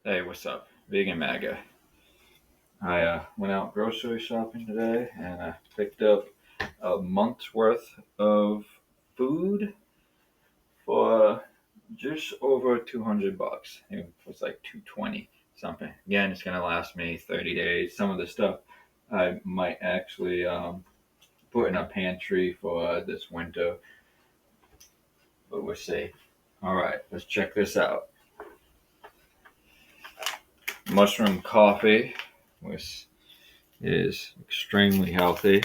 Hey, what's up? Vegan MAGA. I went out grocery shopping today and I picked up a month's worth of food for just over 200 bucks. It was like 220 something. Again, it's gonna last me 30 days. Some of the stuff I might actually put in a pantry for this winter, but we'll see. All right, let's check this out. Mushroom coffee, which is extremely healthy.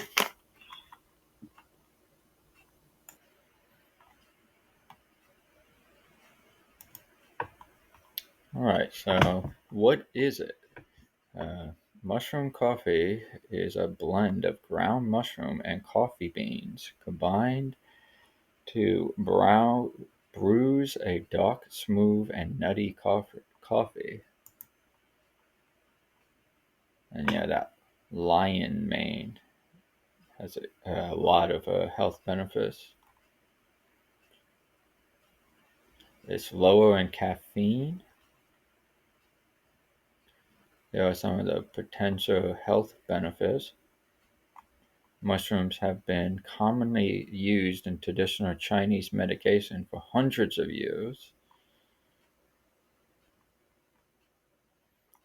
All right, so what is it? Uh, Mushroom coffee is a blend of ground mushroom and coffee beans combined to bruise a dark, smooth, and nutty coffee. And yeah, that lion mane has a lot of health benefits. It's lower in caffeine. There are some of the potential health benefits. Mushrooms have been commonly used in traditional Chinese medication for hundreds of years.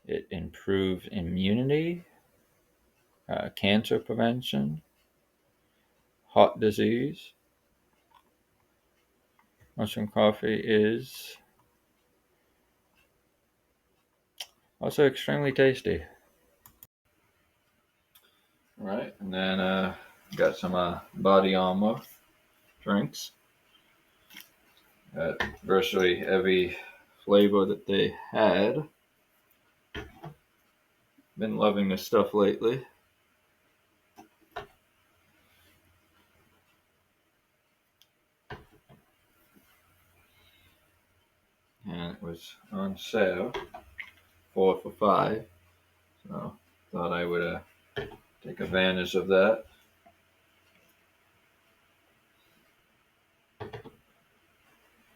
It improves immunity, cancer prevention, heart disease. Mushroom coffee is also extremely tasty. Right, and then got some Body Armor drinks. Virtually every flavor that they had. Been loving this stuff lately. And it was on sale, 4 for $5. So thought I would take advantage of that.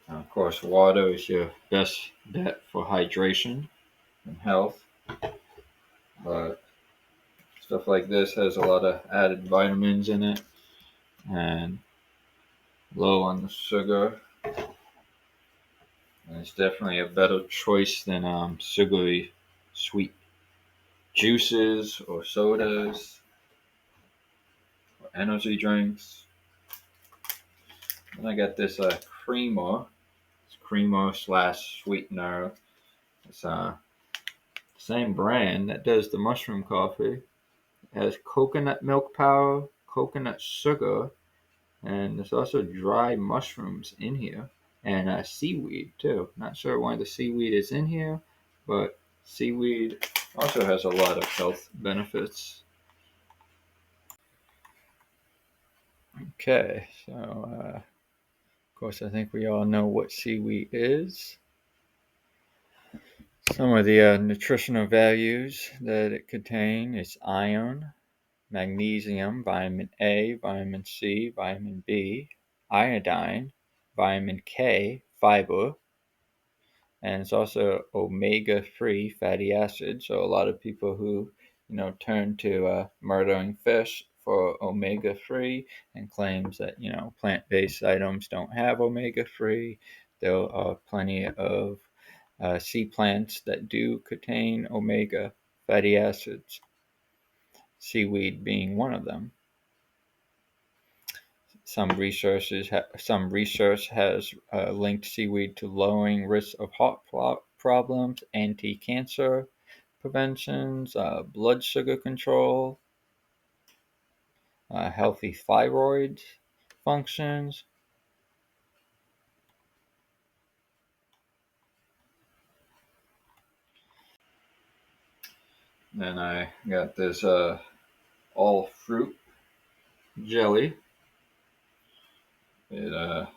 Of course, water is your best bet for hydration and health. But stuff like this has a lot of added vitamins in it and low on the sugar. And it's definitely a better choice than sugary sweet juices or sodas or energy drinks. And I got this creamer. It's creamer slash sweetener. It's same brand that does the mushroom coffee. It has coconut milk powder, coconut sugar, and there's also dry mushrooms in here, and seaweed too. Not sure why the seaweed is in here, but seaweed also has a lot of health benefits. Okay, so of course I think we all know what seaweed is. Some of the nutritional values that it contains is iron, magnesium, vitamin A, vitamin C, vitamin B, iodine, vitamin K, fiber, and it's also omega-3 fatty acids. So a lot of people who turn to murdering fish for omega-3 and claims that plant-based items don't have omega-3. There are plenty of sea plants that do contain omega fatty acids, seaweed being one of them. Some research has linked seaweed to lowering risk of heart problems, anti-cancer preventions, blood sugar control, healthy thyroid functions. Then I got this all fruit jelly. It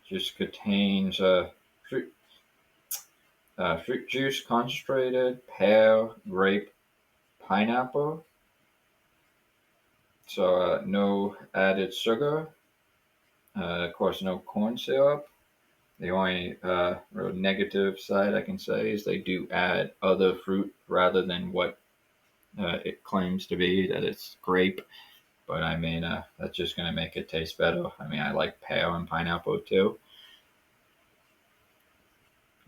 just contains fruit juice concentrated, pear, grape, pineapple. So no added sugar. Of course, no corn syrup. The only real negative side I can say is they do add other fruit rather than what it claims to be, that it's grape. But I mean, that's just going to make it taste better. I mean, I like pear and pineapple too.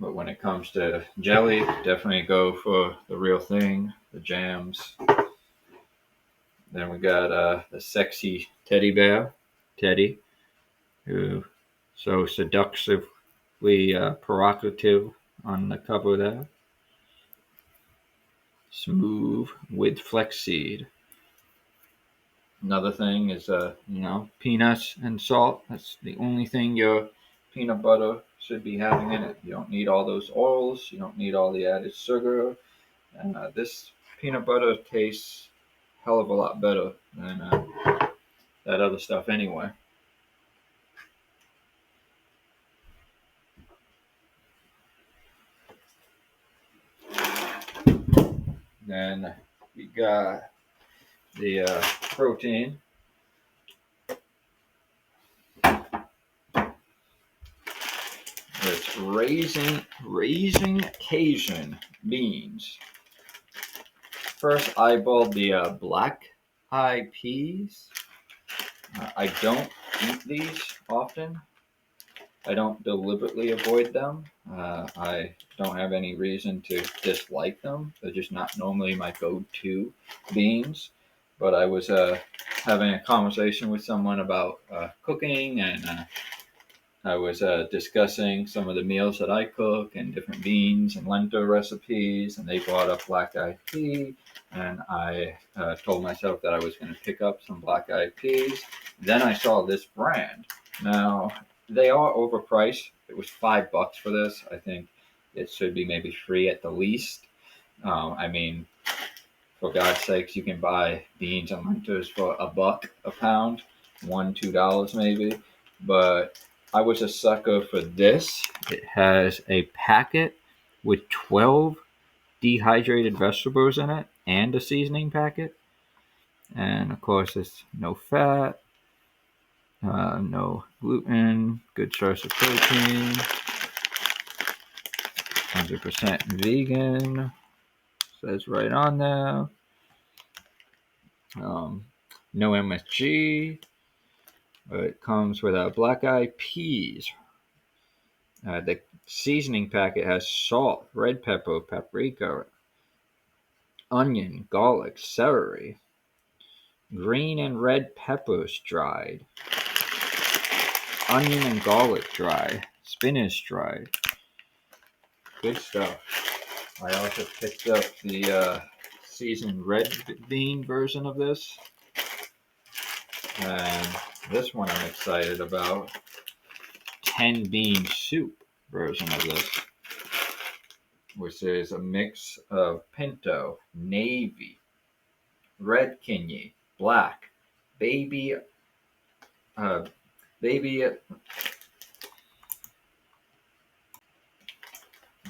But when it comes to jelly, definitely go for the real thing, the jams. Then we got the sexy teddy bear, Teddy, who so seductively provocative on the cover there. Smooth with flaxseed. Another thing is, peanuts and salt. That's the only thing your peanut butter should be having in it. You don't need all those oils. You don't need all the added sugar. And this peanut butter tastes hell of a lot better than that other stuff anyway. Then we got the protein. It's raising Cajun beans. First, eyeballed the black eyed peas. I don't eat these often. I don't deliberately avoid them. I don't have any reason to dislike them. They're just not normally my go-to beans. But I was having a conversation with someone about cooking, and I was discussing some of the meals that I cook and different beans and lentil recipes, and they brought up black eyed pea, and I told myself that I was going to pick up some black eyed peas. Then I saw this brand. Now they are overpriced. It was $5 for this. I think it should be maybe free at the least. I mean, for God's sakes, you can buy beans and lentils for $1 a pound, $1, $2 maybe. But I was a sucker for this. It has a packet with 12 dehydrated vegetables in it and a seasoning packet. And of course, it's no fat, no gluten, good source of protein, 100% vegan, says right on there. No MSG. It comes with black eyed peas. The seasoning packet has salt, red pepper, paprika, onion, garlic, celery, green and red peppers dried, onion and garlic dry, spinach dried. Good stuff. I also picked up the seasoned red bean version of this. And this one I'm excited about. 10 bean soup version of this, which is a mix of pinto, navy, red kidney, black, baby, uh, baby,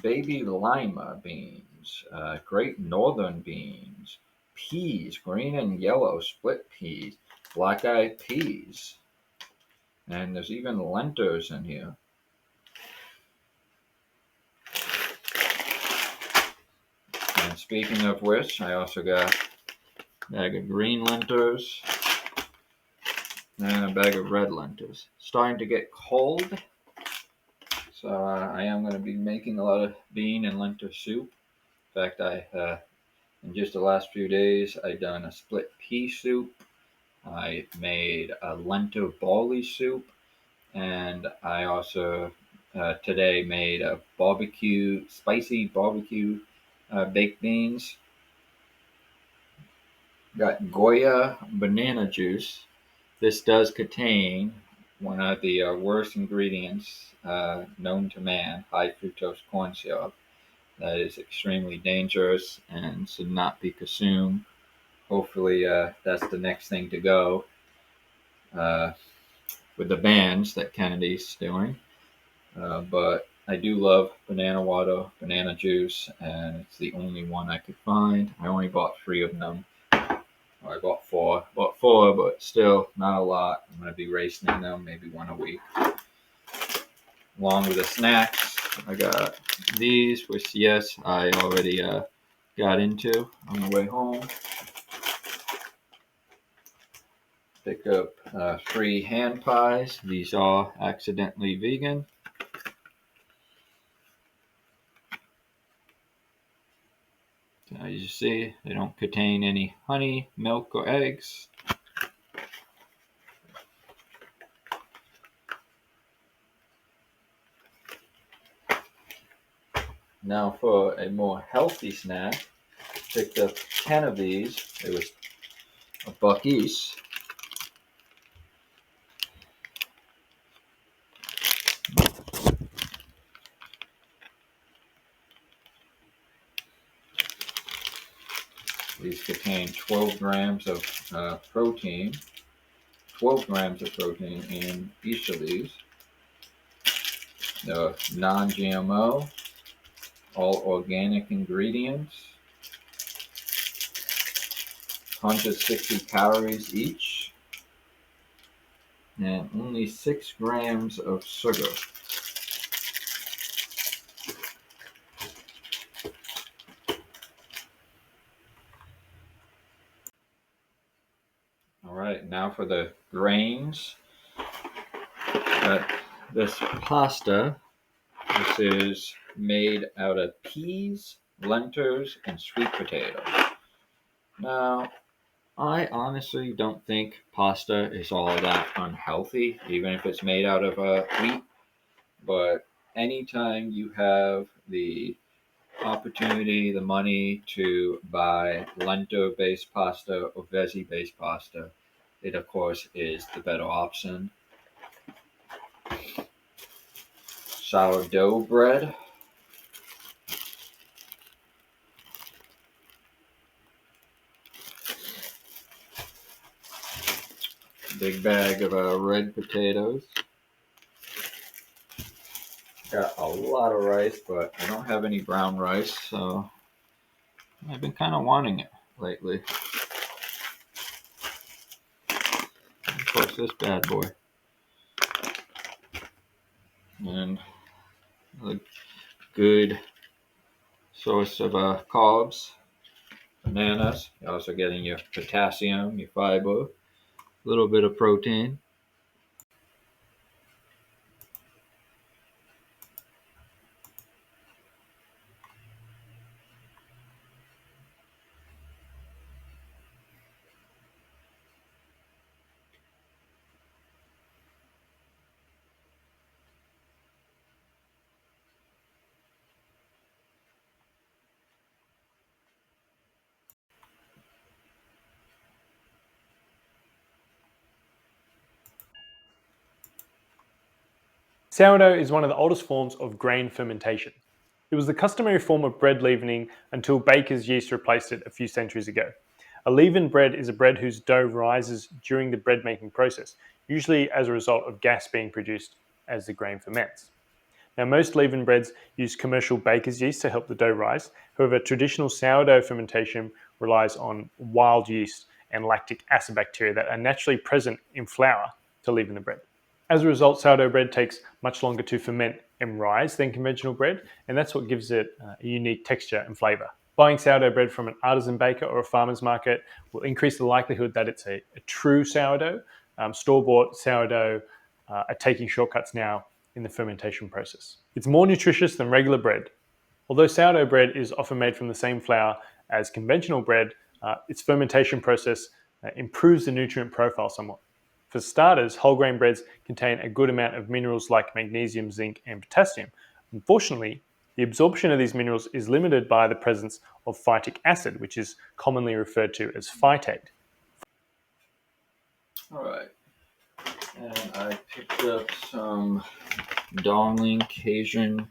baby lima beans, great northern beans, peas, green and yellow split peas, black eyed peas, and there's even lentils in here. And speaking of which, I also got a bag of green lentils and a bag of red lentils. Starting to get cold, so I am going to be making a lot of bean and lentil soup. In fact, in just the last few days, I done a split pea soup. I made a lentil barley soup, and I also today made a spicy barbecue baked beans. Got Goya banana juice. This does contain one of the worst ingredients known to man, high fructose corn syrup. That is extremely dangerous and should not be consumed. Hopefully, that's the next thing to go uh, with the bans that Kennedy's doing. But I do love banana water, banana juice, and it's the only one I could find. I only bought 3 of them. I bought four. But still not a lot. I'm going to be rationing them, maybe one a week. along with the snacks, I got these, which yes, I already got into on the way home. Pick up 3 hand pies. These are accidentally vegan. As you see, they don't contain any honey, milk, or eggs. Now for a more healthy snack, picked up 10 of these. It was a buck each. These contain 12 grams of protein, 12 grams of protein in each of these. They're non-GMO, all organic ingredients, 160 calories each, and only 6 grams of sugar. All right, now for the grains. This pasta, this is made out of peas, lentils, and sweet potatoes. Now, I honestly don't think pasta is all that unhealthy, even if it's made out of wheat. But anytime you have the opportunity, the money to buy lentil-based pasta or veggie-based pasta, it of course is the better option. Sourdough bread. Big bag of red potatoes. Got a lot of rice, but I don't have any brown rice, so I've been kind of wanting it lately. Of course, this bad boy. And a good source of carbs, bananas. You're also getting your potassium, your fiber, a little bit of protein. Sourdough is one of the oldest forms of grain fermentation. It was the customary form of bread leavening until baker's yeast replaced it a few centuries ago. A leavened bread is a bread whose dough rises during the bread making process, usually as a result of gas being produced as the grain ferments. Now, most leavened breads use commercial baker's yeast to help the dough rise. However, traditional sourdough fermentation relies on wild yeast and lactic acid bacteria that are naturally present in flour to leaven the bread. As a result, sourdough bread takes much longer to ferment and rise than conventional bread, and that's what gives it a unique texture and flavour. Buying sourdough bread from an artisan baker or a farmer's market will increase the likelihood that it's a true sourdough. Store-bought sourdough are taking shortcuts now in the fermentation process. It's more nutritious than regular bread. Although sourdough bread is often made from the same flour as conventional bread, its fermentation process improves the nutrient profile somewhat. For starters, whole grain breads contain a good amount of minerals like magnesium, zinc, and potassium. Unfortunately, the absorption of these minerals is limited by the presence of phytic acid, which is commonly referred to as phytate. All right. And I picked up some Darling Cajun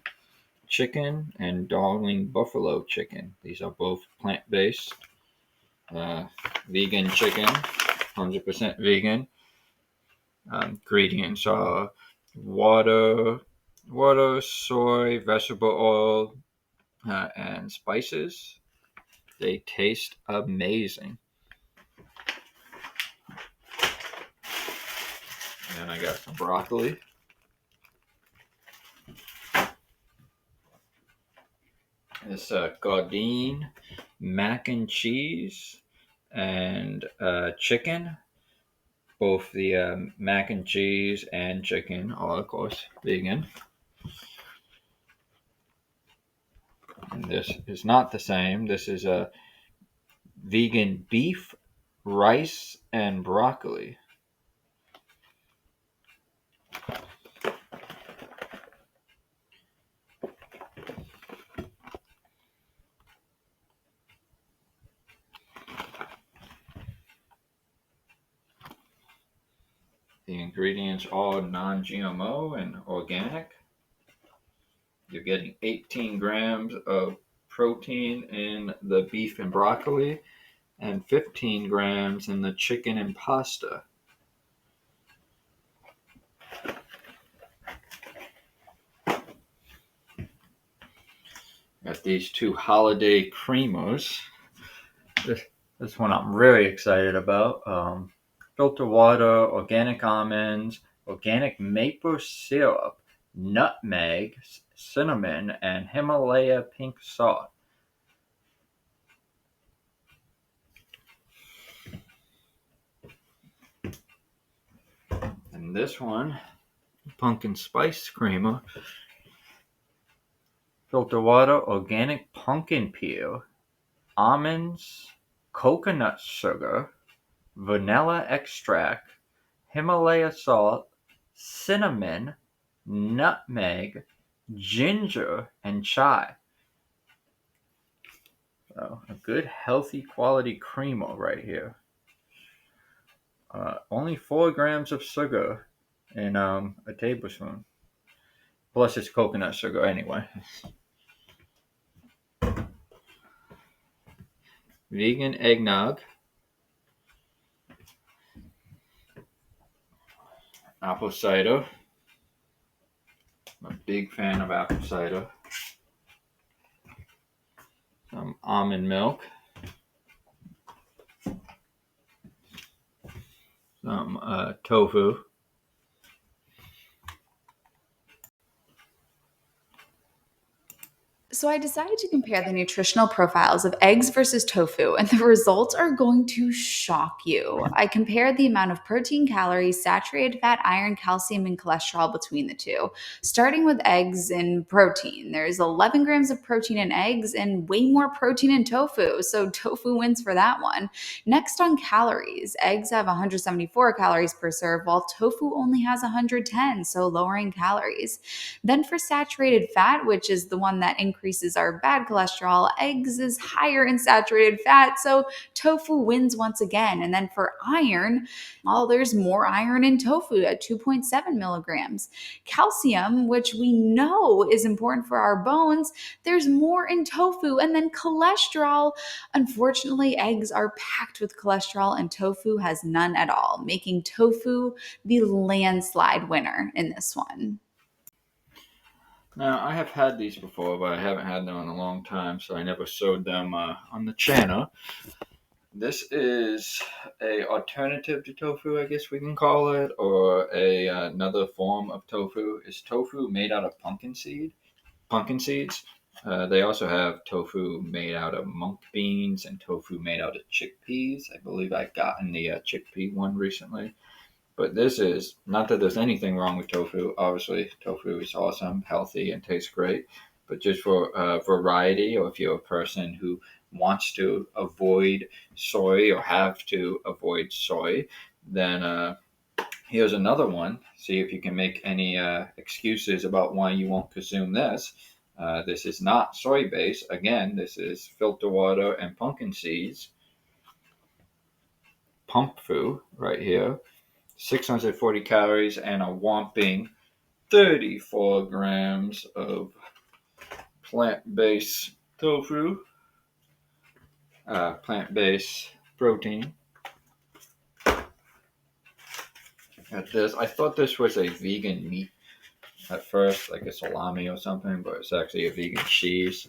chicken and Darling Buffalo chicken. These are both plant-based. Vegan chicken, 100% vegan. Ingredients are water, soy, vegetable oil, and spices. They taste amazing. And I got some broccoli. This Gardein mac and cheese and chicken. Both the mac and cheese and chicken are, of course, vegan. And this is not the same. This is a vegan beef, rice, and broccoli. The ingredients are non-GMO and organic. You're getting 18 grams of protein in the beef and broccoli and 15 grams in the chicken and pasta. Got these two holiday creamers. This one I'm really excited about. Filter water, organic almonds, organic maple syrup, nutmeg, cinnamon, and Himalaya pink salt. And this one, pumpkin spice creamer. Filter water, organic pumpkin peel, almonds, coconut sugar, vanilla extract, Himalaya salt, cinnamon, nutmeg, ginger, and chai. So a good healthy quality creamer right here. Only 4 grams of sugar in a tablespoon. Plus it's coconut sugar anyway. Vegan eggnog. Apple cider. I'm a big fan of apple cider. Some almond milk. Some tofu. So I decided to compare the nutritional profiles of eggs versus tofu, and the results are going to shock you. I compared the amount of protein, calories, saturated fat, iron, calcium, and cholesterol between the two. Starting with eggs and protein, there's 11 grams of protein in eggs and way more protein in tofu, so tofu wins for that one. Next on calories, eggs have 174 calories per serve, while tofu only has 110, so lowering calories. Then for saturated fat, which is the one that increases our bad cholesterol, eggs is higher in saturated fat, so tofu wins once again. And then for iron, well, there's more iron in tofu at 2.7 milligrams. Calcium, which we know is important for our bones, there's more in tofu. And then cholesterol, unfortunately, eggs are packed with cholesterol and tofu has none at all, making tofu the landslide winner in this one. Now, I have had these before, but I haven't had them in a long time, so I never showed them on the channel. This is a alternative to tofu, I guess we can call it, or another form of tofu. Is tofu made out of pumpkin seeds? They also have tofu made out of monk beans and tofu made out of chickpeas. I believe I've gotten the chickpea one recently. But this is not that there's anything wrong with tofu. Obviously, tofu is awesome, healthy, and tastes great. But just for variety, or if you're a person who wants to avoid soy or have to avoid soy, then here's another one. See if you can make any excuses about why you won't consume this. This is not soy based. Again, this is filter water and pumpkin seeds. Pump fu right here. 640 calories and a whopping 34 grams of plant-based tofu, plant-based protein. At this, I thought this was a vegan meat at first, like a salami or something, but it's actually a vegan cheese.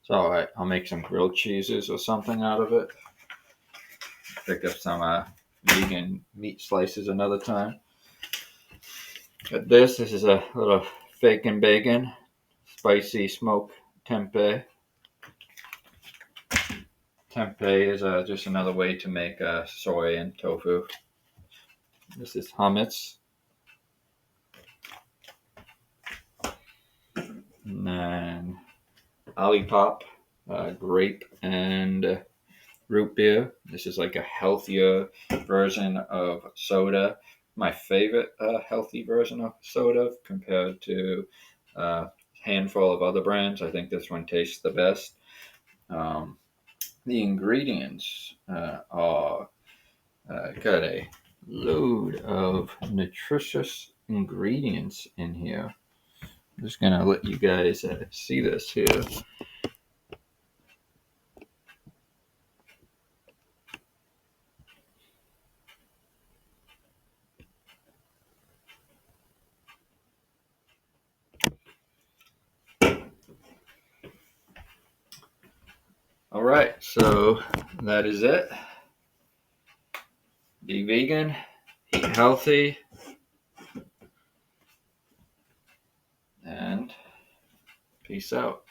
So alright, I'll make some grilled cheeses or something out of it. Pick up some vegan meat slices another time. Got this is a little fake and bacon, spicy smoked tempeh. Tempeh is just another way to make soy and tofu. This is hummus. And then Olipop, grape and root beer. This is like a healthier version of soda. My favorite healthy version of soda compared to a handful of other brands. I think this one tastes the best. The ingredients are got a load of nutritious ingredients in here. I'm just gonna let you guys see this here. All right, so that is it. Be vegan, eat healthy, and peace out.